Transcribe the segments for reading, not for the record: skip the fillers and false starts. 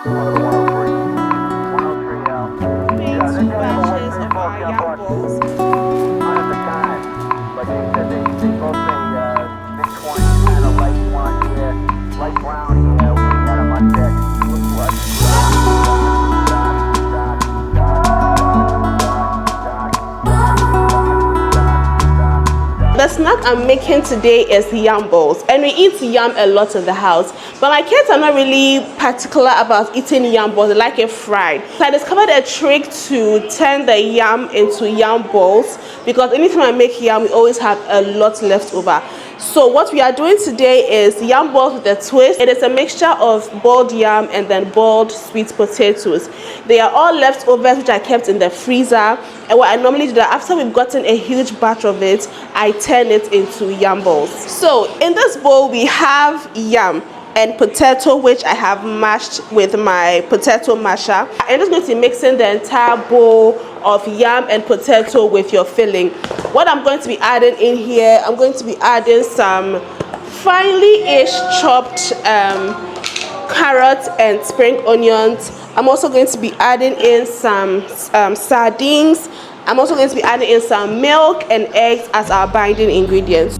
Made two batches of our yam balls. One at a time. But they said they both say mid 20s, kind of light blonde hair, light brown hair. We had them on deck. Looks like The snack I'm making today is yam balls, and we eat yam a lot in the house, but my kids are not really particular about eating yam balls. They like it fried. So I discovered a trick to turn the yam into yam balls, because anytime I make yam, we always have a lot left over. So what we are doing today is yam balls with a twist. It is a mixture of boiled yam and then boiled sweet potatoes. They are all leftovers which I kept in the freezer. And what I normally do that after we've gotten a huge batch of it, I turn it into yam balls. So in this bowl we have yam and potato, which I have mashed with my potato masher. I'm just going to be mixing the entire bowl of yam and potato with your filling. What I'm going to be adding in here, I'm going to be adding some finely-ish chopped carrots and spring onions. I'm also going to be adding in some sardines. I'm also going to be adding in some milk and eggs as our binding ingredients.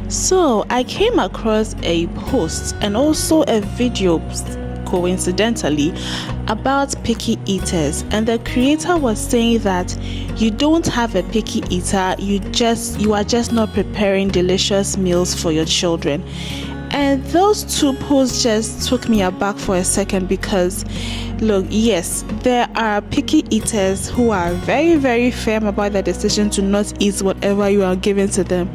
So I came across a post and also a video, coincidentally, about picky eaters, and the creator was saying that you don't have a picky eater, you are just not preparing delicious meals for your children. And those two posts just took me aback for a second, because look, yes, there are picky eaters who are very, very firm about their decision to not eat whatever you are giving to them.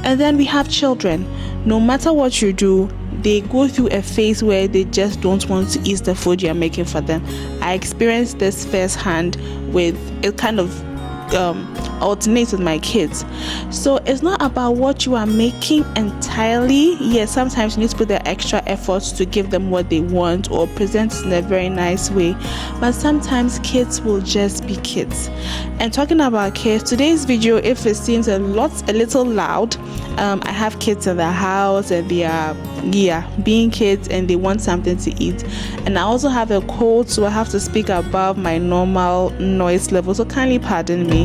And then we have children. No matter what you do, they go through a phase where they just don't want to eat the food you're making for them. I experienced this firsthand with it, kind of alternate with my kids. So it's not about what you are making entirely. Yes, sometimes you need to put the extra efforts to give them what they want or present it in a very nice way, but sometimes kids will just be kids. And talking about kids, today's video, if it seems a little loud, I have kids in the house and they are being kids and they want something to eat, and I also have a cold, so I have to speak above my normal noise level, so kindly pardon me.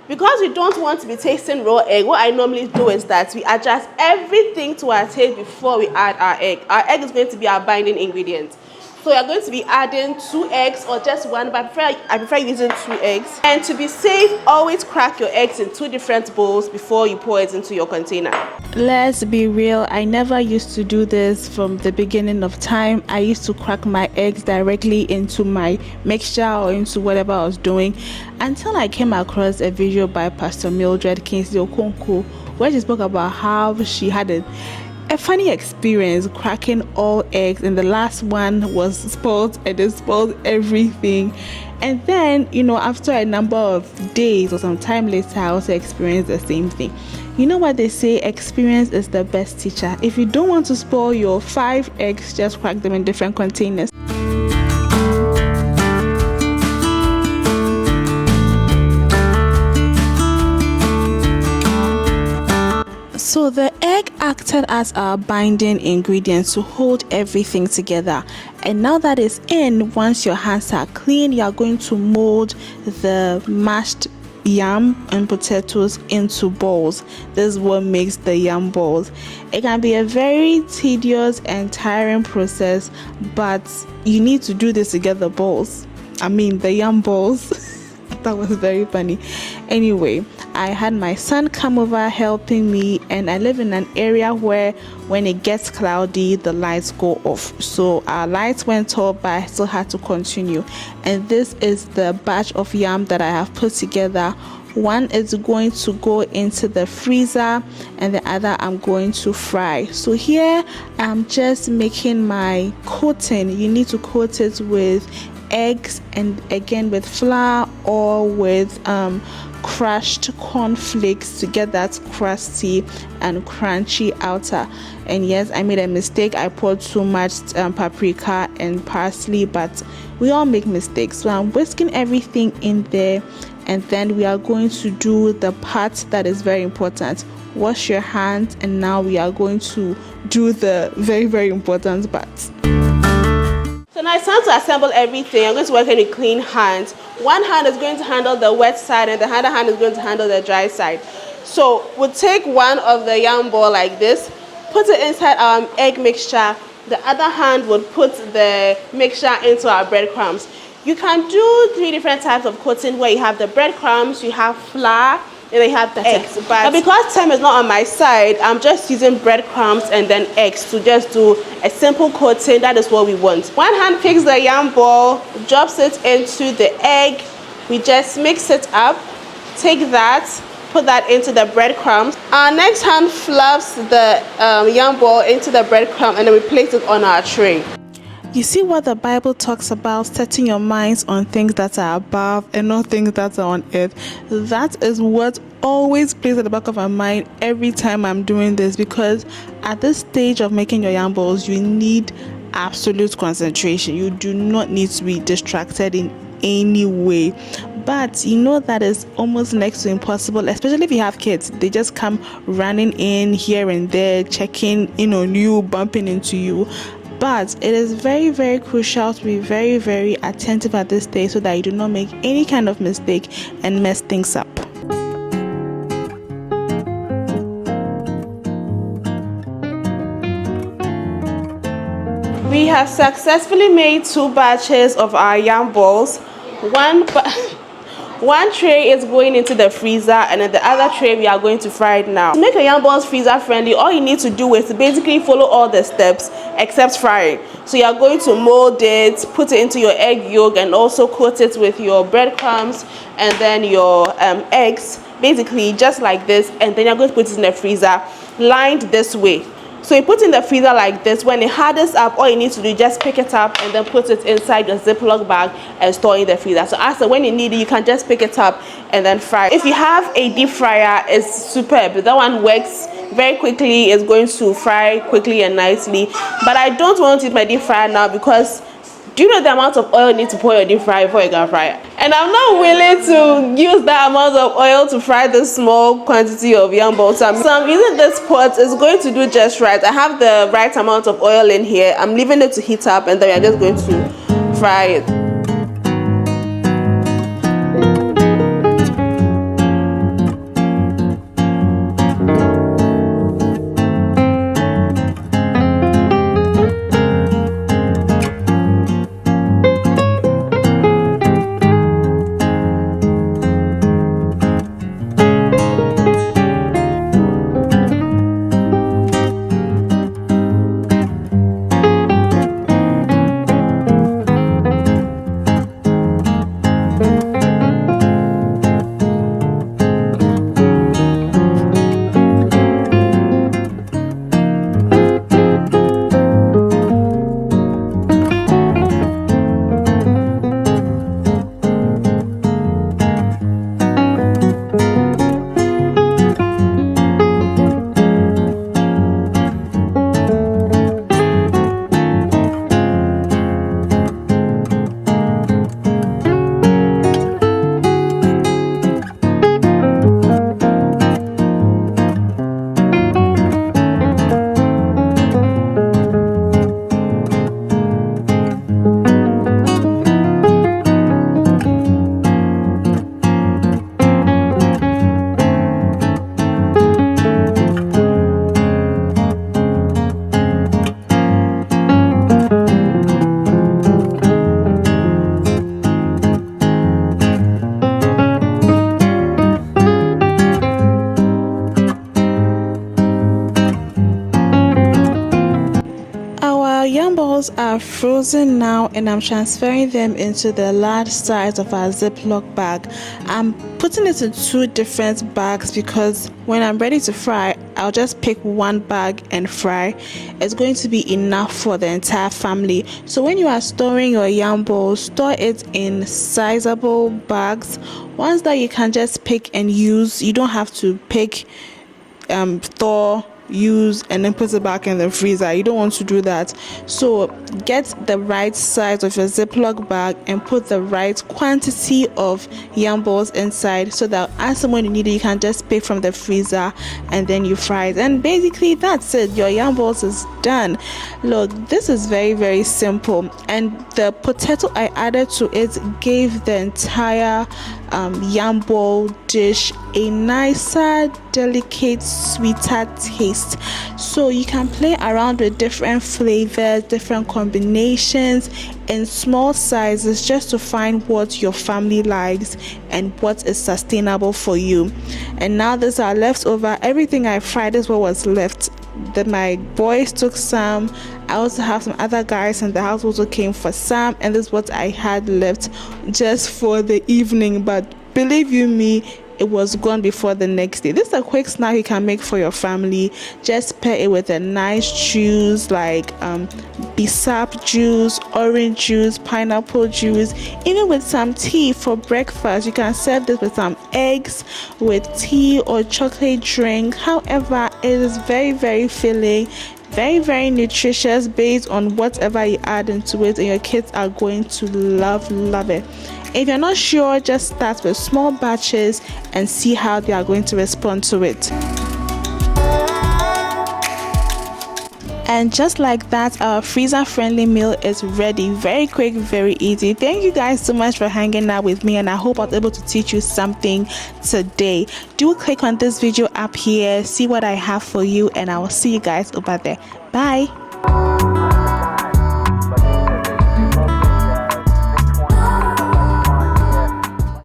Because we don't want to be tasting raw egg, what I normally do is that we adjust everything to our taste before we add our egg. Our egg is going to be our binding ingredient. So you're going to be adding 2 eggs or just one, but I prefer using 2 eggs. And to be safe, always crack your eggs in 2 different bowls before you pour it into your container. Let's be real, I never used to do this from the beginning of time. I used to crack my eggs directly into my mixture or into whatever I was doing, until I came across a video by Pastor Mildred Kingsley Okonkwo, where she spoke about how she had a funny experience cracking all eggs, and the last one was spoiled, and it spoiled everything. And then, after a number of days or some time later, I also experienced the same thing. You know what they say, experience is the best teacher. If you don't want to spoil your 5 eggs, just crack them in different containers. So the egg acted as our binding ingredient to hold everything together. And now that is in, once your hands are clean, you are going to mold the mashed yam and potatoes into balls. This is what makes the yam balls. It can be a very tedious and tiring process, but you need to do this to get the balls. The yam balls. That was very funny. Anyway, I had my son come over helping me, and I live in an area where when it gets cloudy, the lights go off. So our lights went off, but I still had to continue. And this is the batch of yam that I have put together. One is going to go into the freezer and the other I'm going to fry. So here I'm just making my coating. You need to coat it with eggs and again with flour or with crushed cornflakes to get that crusty and crunchy outer. And yes, I made a mistake. I poured too much paprika and parsley, but we all make mistakes. So I'm whisking everything in there, and then we are going to do the part that is very important. Wash your hands, and now we are going to do the very, very important part. So now it's time to assemble everything. I'm going to work with clean hands. One hand is going to handle the wet side, and the other hand is going to handle the dry side. So we'll take one of the yam ball like this, put it inside our egg mixture. The other hand would put the mixture into our breadcrumbs. You can do 3 different types of coating, where you have the breadcrumbs, you have flour, and then you have the eggs. But because time is not on my side, I'm just using breadcrumbs and then eggs to just do a simple coating. That is what we want. One hand picks the yam ball, drops it into the egg. We just mix it up. Take that, put that into the breadcrumbs. Our next hand fluffs the yam ball into the breadcrumb, and then we place it on our tray. You see what the Bible talks about, setting your minds on things that are above and not things that are on earth. That is what always plays at the back of my mind every time I'm doing this, because at this stage of making your yam balls, you need absolute concentration. You do not need to be distracted in any way. But you know that is almost next to impossible, especially if you have kids. They just come running in here and there, checking in on you, bumping into you. But it is very, very crucial to be very, very attentive at this stage, so that you do not make any kind of mistake and mess things up. We have successfully made 2 batches of our yam balls. One tray is going into the freezer, and then the other tray we are going to fry it now. To make your yam balls freezer friendly, all you need to do is to basically follow all the steps except frying. So you are going to mold it, put it into your egg yolk, and also coat it with your breadcrumbs and then your eggs, basically just like this. And then you're going to put it in the freezer lined this way. So you put in the freezer like this. When it hardens up, all you need to do is just pick it up and then put it inside your Ziploc bag and store in the freezer. So after, when you need it, you can just pick it up and then fry. If you have a deep fryer, it's superb. That one works very quickly. It's going to fry quickly and nicely. But I don't want to use my deep fryer now, because do you know the amount of oil you need to pour your deep fryer before you can fry it? And I'm not willing to use that amount of oil to fry this small quantity of yam balls. So I'm using this pot. It's going to do just right. I have the right amount of oil in here. I'm leaving it to heat up, and then we're just going to fry it. are frozen now, and I'm transferring them into the large size of our Ziploc bag. I'm putting it in 2 different bags because when I'm ready to fry, I'll just pick one bag and fry. It's going to be enough for the entire family. So when you are storing your yam balls, store it in sizable bags, ones that you can just pick and use. You don't have to pick, thaw, use, and then put it back in the freezer. You don't want to do that. So get the right size of your Ziploc bag and put the right quantity of yam balls inside, so that as someone you need it, you can just pick from the freezer and then you fry it. And basically that's it. Your yam balls is done. Look, this is very, very simple, and the potato I added to it gave the entire yam ball dish a nicer, delicate, sweeter taste. So you can play around with different flavors, different combinations in small sizes, just to find what your family likes and what is sustainable for you. And now these are leftover. Everything I fried is what was left. That my boys took some. I also have some other guys in the house also came for some, and this is what I had left just for the evening. But believe you me, it was gone before the next day. This is a quick snack you can make for your family. Just pair it with a nice juice like bisap juice, orange juice, pineapple juice, even with some tea for breakfast. You can serve this with some eggs, with tea or chocolate drink. However, it is very, very filling, very, very nutritious based on whatever you add into it, and your kids are going to love it. If you're not sure, just start with small batches and see how they are going to respond to it. And just like that, our freezer friendly meal is ready. Very quick, very easy. Thank you guys so much for hanging out with me, and I hope I was able to teach you something today. Do click on this video up here, see what I have for you, and I will see you guys over there. Bye.